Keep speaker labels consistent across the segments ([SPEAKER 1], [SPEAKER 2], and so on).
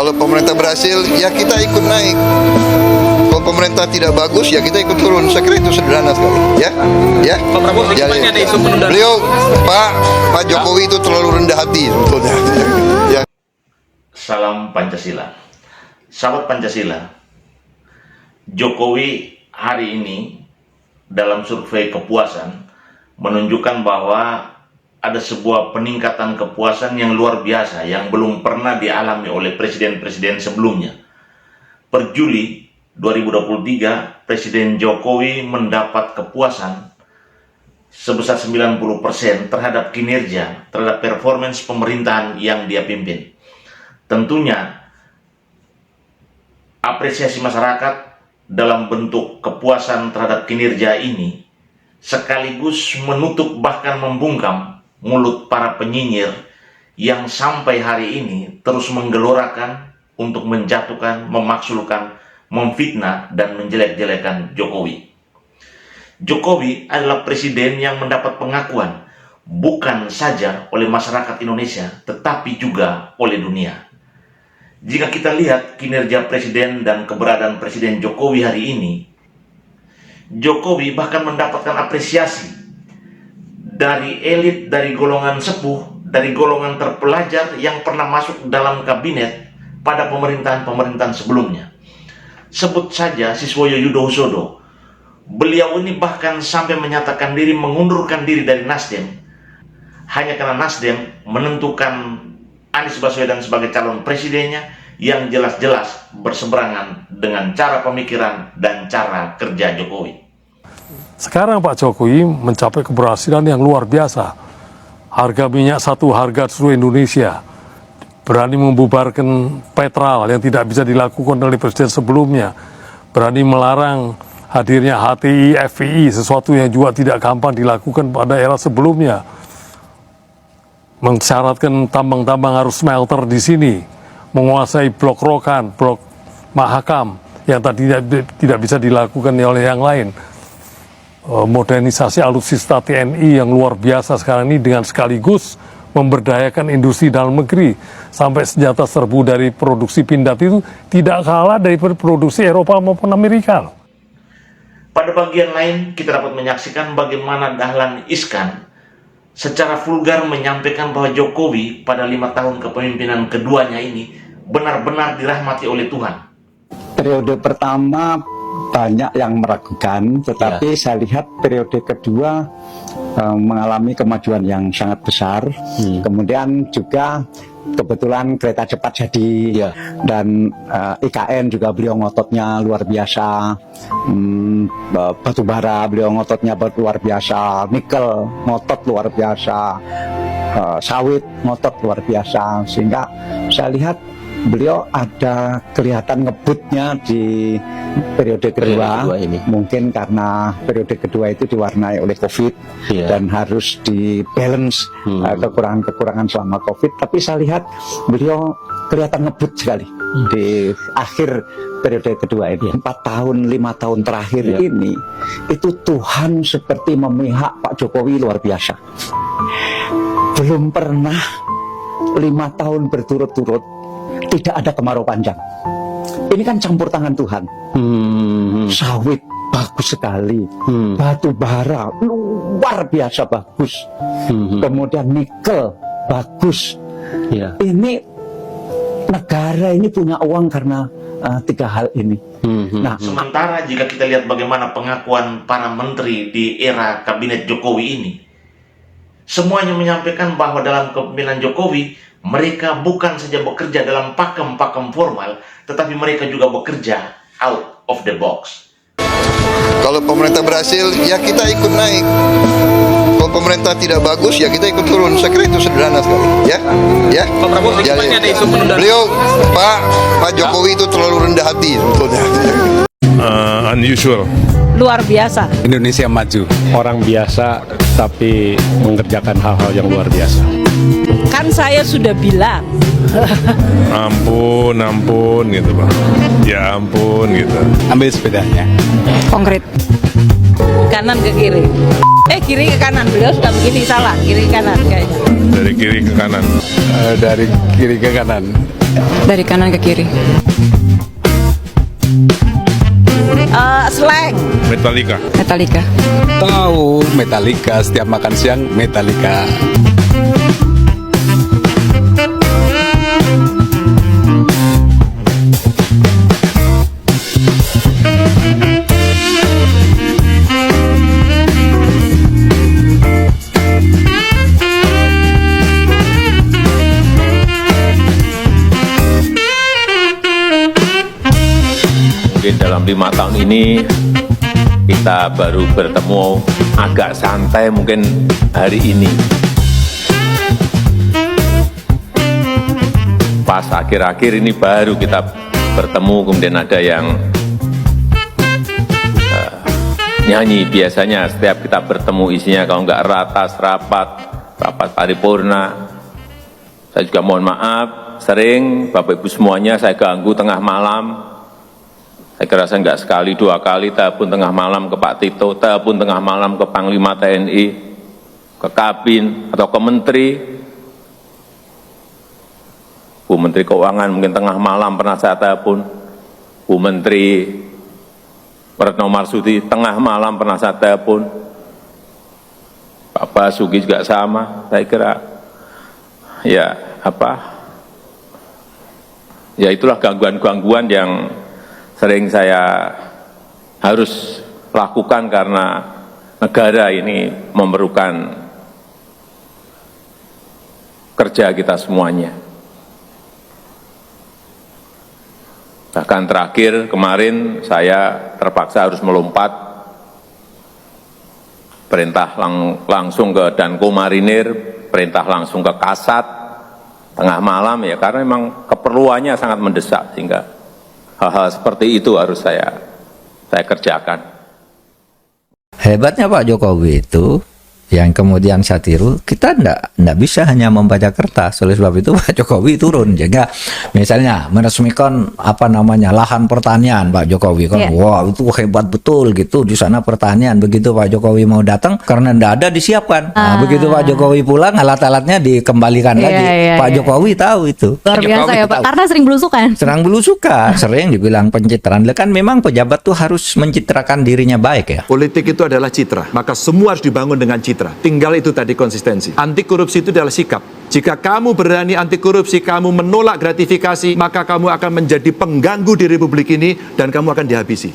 [SPEAKER 1] Kalau pemerintah berhasil, ya kita ikut naik. Kalau pemerintah tidak bagus, ya kita ikut turun. Saya kira itu sederhana sekali. Ya.
[SPEAKER 2] Pak Prabowo, ada isu penundaan.
[SPEAKER 1] Beliau, Pak Jokowi itu terlalu rendah hati sebetulnya. Ya.
[SPEAKER 3] Salam Pancasila. Sahabat Pancasila, Jokowi hari ini dalam survei kepuasan menunjukkan bahwa ada sebuah peningkatan kepuasan yang luar biasa yang belum pernah dialami oleh presiden-presiden sebelumnya. Per Juli 2023, Presiden Jokowi mendapat kepuasan sebesar 90% terhadap kinerja, terhadap performance pemerintahan yang dia pimpin. Tentunya apresiasi masyarakat dalam bentuk kepuasan terhadap kinerja ini sekaligus menutup bahkan membungkam mulut para penyinyir yang sampai hari ini terus menggelorakan untuk menjatuhkan, memaksulkan, memfitnah dan menjelek-jelekan Jokowi. Jokowi adalah presiden yang mendapat pengakuan bukan saja oleh masyarakat Indonesia tetapi juga oleh dunia. Jika kita lihat kinerja presiden dan keberadaan Presiden Jokowi hari ini, Jokowi bahkan mendapatkan apresiasi dari elit, dari golongan sepuh, dari golongan terpelajar yang pernah masuk dalam kabinet pada pemerintahan-pemerintahan sebelumnya. Sebut saja Siswoyo Yudhoyono. Beliau ini bahkan sampai menyatakan diri, mengundurkan diri dari Nasdem hanya karena Nasdem menentukan Anies Baswedan sebagai calon presidennya yang jelas-jelas berseberangan dengan cara pemikiran dan cara kerja Jokowi.
[SPEAKER 4] Sekarang Pak Jokowi mencapai keberhasilan yang luar biasa. Harga minyak satu harga seluruh Indonesia. Berani membubarkan Petral yang tidak bisa dilakukan oleh presiden sebelumnya. Berani melarang hadirnya HTI, FPI, sesuatu yang juga tidak gampang dilakukan pada era sebelumnya. Mensyaratkan tambang-tambang harus smelter di sini. Menguasai blok Rokan, blok Mahakam yang tadi tidak bisa dilakukan oleh yang lain. Modernisasi alutsista TNI yang luar biasa sekarang ini dengan sekaligus memberdayakan industri dalam negeri sampai senjata serbu dari produksi Pindad itu tidak kalah dari produksi Eropa maupun Amerika.
[SPEAKER 3] Pada bagian lain kita dapat menyaksikan bagaimana Dahlan Iskan secara vulgar menyampaikan bahwa Jokowi pada 5 tahun kepemimpinan keduanya ini benar-benar dirahmati oleh Tuhan.
[SPEAKER 5] Periode pertama banyak yang meragukan, tetapi saya lihat periode kedua mengalami kemajuan yang sangat besar. Kemudian juga kebetulan kereta cepat jadi, dan IKN juga beliau ngototnya luar biasa. Batu bara beliau ngototnya luar biasa, nikel ngotot luar biasa, sawit ngotot luar biasa, sehingga saya lihat beliau ada kelihatan ngebutnya di periode kedua ini. Mungkin karena periode kedua itu diwarnai oleh COVID dan harus di balance kekurangan-kekurangan selama COVID. Tapi saya lihat beliau kelihatan ngebut sekali di akhir periode kedua ini. 4 tahun, 5 tahun terakhir ini itu Tuhan seperti memihak Pak Jokowi luar biasa. Belum pernah 5 tahun berturut-turut tidak ada kemarau panjang. Ini kan campur tangan Tuhan. Sawit bagus sekali, batu bara luar biasa bagus, kemudian nikel bagus. Ini negara ini punya uang karena 3 hal ini.
[SPEAKER 3] Nah, sementara jika kita lihat bagaimana pengakuan para menteri di era kabinet Jokowi ini, semuanya menyampaikan bahwa dalam kepemimpinan Jokowi mereka bukan saja bekerja dalam pakem-pakem formal, tetapi mereka juga bekerja out of the box.
[SPEAKER 1] Kalau pemerintah berhasil, ya kita ikut naik. Kalau pemerintah tidak bagus, ya kita ikut turun. Saya kira itu sederhana sekali. Ya.
[SPEAKER 2] Pak Prabowo, ada isu penundaan.
[SPEAKER 1] Beliau, Pak Jokowi itu terlalu rendah hati sebetulnya.
[SPEAKER 6] Unusual. luar biasa.
[SPEAKER 7] Indonesia maju.
[SPEAKER 8] Orang biasa tapi mengerjakan hal-hal yang luar biasa.
[SPEAKER 6] Kan saya sudah bilang.
[SPEAKER 9] Ampun gitu Pak. Ya ampun gitu.
[SPEAKER 7] Ambil sepedanya.
[SPEAKER 6] Konkret. Kanan ke kiri. Kiri ke kanan. Beliau sudah begini, salah. Kiri ke kanan kayaknya.
[SPEAKER 9] Dari kiri ke kanan.
[SPEAKER 7] Dari kiri ke kanan.
[SPEAKER 6] Dari kanan ke kiri. Slang.
[SPEAKER 9] Metallica.
[SPEAKER 6] Metallica.
[SPEAKER 7] Tahu Metallica, setiap makan siang Metallica.
[SPEAKER 10] Mungkin dalam 5 tahun ini kita baru bertemu agak santai mungkin hari ini. Pas akhir-akhir ini baru kita bertemu, kemudian ada yang nyanyi. Biasanya setiap kita bertemu isinya kalau nggak rapat paripurna. Saya juga mohon maaf, sering Bapak Ibu semuanya saya ganggu tengah malam. Saya kira saya nggak sekali, 2 kali telepon tengah malam ke Pak Tito, telepon tengah malam ke Panglima TNI, ke Kabin, atau ke Menteri. Bu Menteri Keuangan mungkin tengah malam pernah saya telepon. Bu Menteri Retno Marsudi tengah malam pernah saya telepon. Pak Basuki juga sama. Saya kira, ya itulah gangguan-gangguan yang sering saya harus lakukan karena negara ini memerlukan kerja kita semuanya. Bahkan terakhir kemarin saya terpaksa harus melompat, perintah langsung ke Danko Marinir, perintah langsung ke Kasat, tengah malam ya, karena memang keperluannya sangat mendesak sehingga hal-hal seperti itu harus saya kerjakan.
[SPEAKER 11] Hebatnya Pak Jokowi itu yang kemudian saya tiru, kita enggak bisa hanya membaca kertas. Oleh sebab itu Pak Jokowi turun, sehingga misalnya meresmikan lahan pertanian Pak Jokowi kan, wah itu hebat betul gitu, di sana pertanian. Begitu Pak Jokowi mau datang karena enggak ada disiapkan. Nah, begitu Pak Jokowi pulang alat-alatnya dikembalikan lagi. Pak Jokowi tahu itu.
[SPEAKER 12] Luar biasa ya Pak, karena sering belusukan.
[SPEAKER 11] Sering dibilang pencitraan. Kan memang pejabat tuh harus mencitrakan dirinya baik ya.
[SPEAKER 13] Politik itu adalah citra, maka semua harus dibangun dengan citra. Tinggal itu tadi konsistensi. Anti korupsi itu adalah sikap. Jika kamu berani anti korupsi, kamu menolak gratifikasi, maka kamu akan menjadi pengganggu di Republik ini dan kamu akan dihabisi.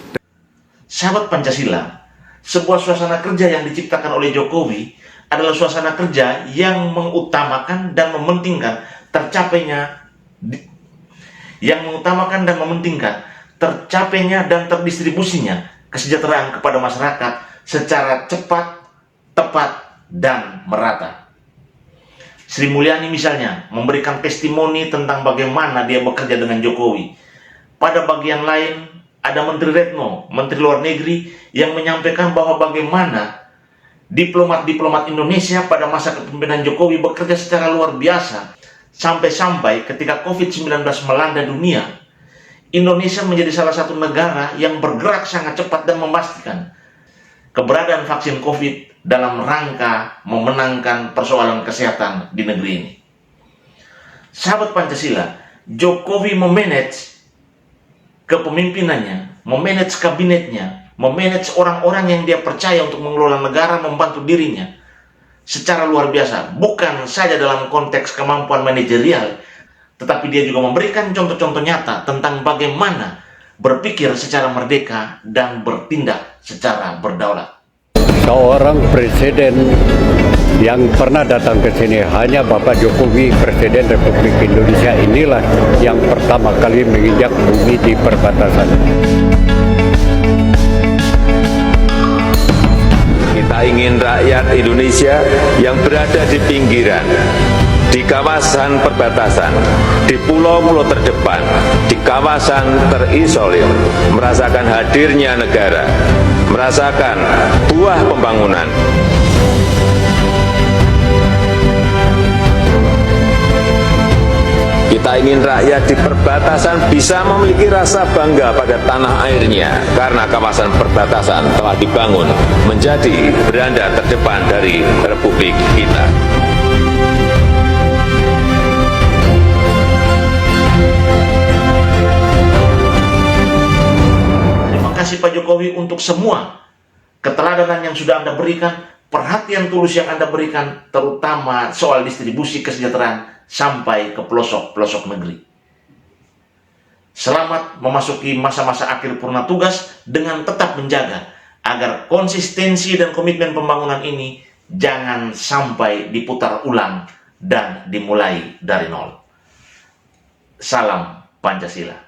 [SPEAKER 3] Sahabat Pancasila, sebuah suasana kerja yang diciptakan oleh Jokowi adalah suasana kerja yang mengutamakan dan mementingkan tercapainya dan terdistribusinya kesejahteraan kepada masyarakat secara cepat, tepat, dan merata. Sri Mulyani misalnya memberikan testimoni tentang bagaimana dia bekerja dengan Jokowi. Pada bagian lain ada Menteri Retno, Menteri Luar Negeri, yang menyampaikan bahwa bagaimana diplomat-diplomat Indonesia pada masa kepemimpinan Jokowi bekerja secara luar biasa. Sampai-sampai ketika COVID-19 melanda dunia, Indonesia menjadi salah satu negara yang bergerak sangat cepat dan memastikan keberadaan vaksin COVID dalam rangka memenangkan persoalan kesehatan di negeri ini. Sahabat Pancasila, Jokowi memanage kepemimpinannya, memanage kabinetnya, memanage orang-orang yang dia percaya untuk mengelola negara, membantu dirinya secara luar biasa. Bukan saja dalam konteks kemampuan manajerial, tetapi dia juga memberikan contoh-contoh nyata tentang bagaimana berpikir secara merdeka dan bertindak secara berdaulat.
[SPEAKER 8] Seorang presiden yang pernah datang ke sini hanya Bapak Jokowi, Presiden Republik Indonesia, inilah yang pertama kali menginjak bumi di perbatasan.
[SPEAKER 10] Kita ingin rakyat Indonesia yang berada di pinggiran, di kawasan perbatasan, di pulau-pulau terdepan, di kawasan terisolir, merasakan hadirnya negara, merasakan buah pembangunan. Kita ingin rakyat di perbatasan bisa memiliki rasa bangga pada tanah airnya karena kawasan perbatasan telah dibangun menjadi beranda terdepan dari Republik kita.
[SPEAKER 3] Terima kasih Pak Jokowi untuk semua keteladanan yang sudah Anda berikan, perhatian tulus yang Anda berikan, terutama soal distribusi kesejahteraan sampai ke pelosok-pelosok negeri. Selamat memasuki masa-masa akhir purna tugas dengan tetap menjaga agar konsistensi dan komitmen pembangunan ini jangan sampai diputar ulang dan dimulai dari nol. Salam Pancasila.